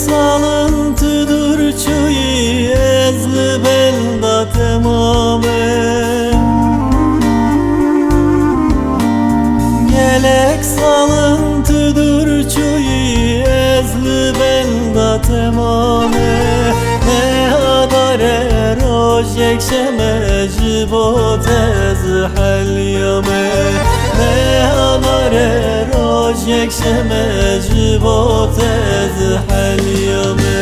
Salıntıdır çuyi ezli benda temamen. Gelek salıntıdır çuyi ezli benda temamen. Ne adare roj yekşeme jibot ez helyame. Ne adare roj yekşeme jibot ez helyame.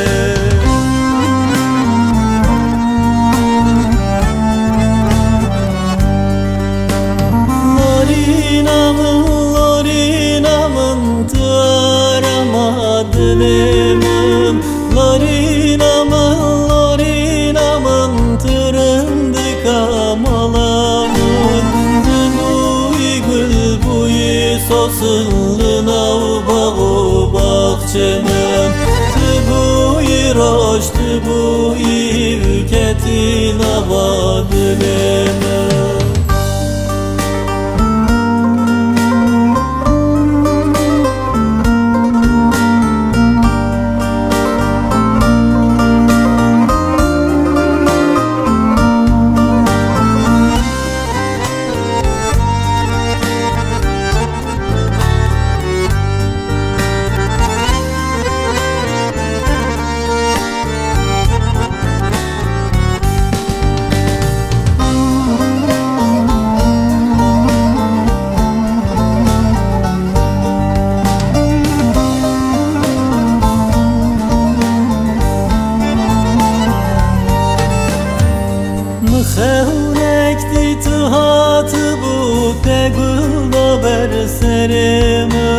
Lorinamın tığarama dilimim. Lorinamın tırındı kamalamın. Tıbuyi gül buyi sosulun av bağı bahçemin. Tıbuyi roş tıbuyi ülketin ava dilimim. Mıxevnekti tıhatı bu tegulda berserimi.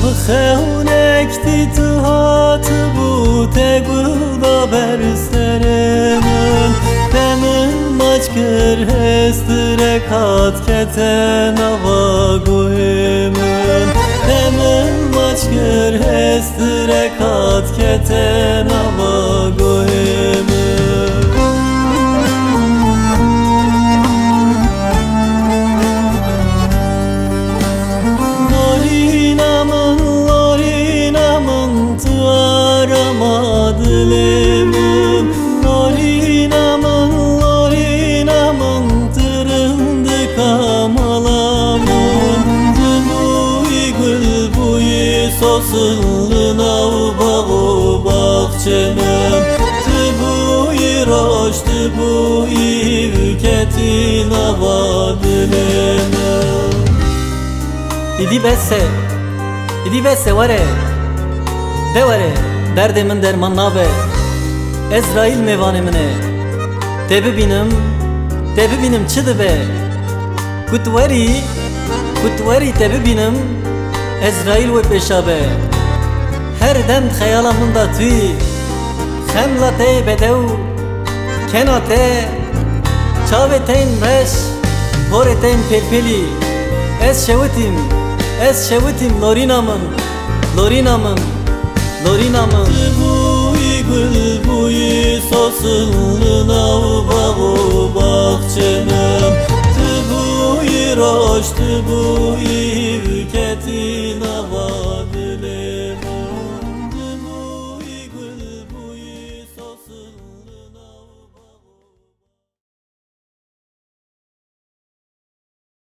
Mıxevnekti tıhatı bu tegulda berserimi. Temin maçkır hestire kat keten ava guhimin. Temin maçkır hestire kat keten ava guhimin. Lorinamın tığarama dilimim. Lorinamın tırındı kamalamın. Tıbuyi gül buyi sosulun av bağı bahçemin. Tıbuyi roş tıbuyi ülketin ava dilimim. İdi besse vare de vare derdimin derman nabe. Ezrail mevanemine tebi binim çıdı be. Kutveri tebi binim Ezrail ve peşabe. Her dem hayalamında tüy Xemlate bedev kenate çaveteyn reş horeteyn pelpeli. Ez şevitim Lorinamın. Tıbuyi gül buyi sosulun av bağı bahçemin. Tıbuyi roş tıbuyi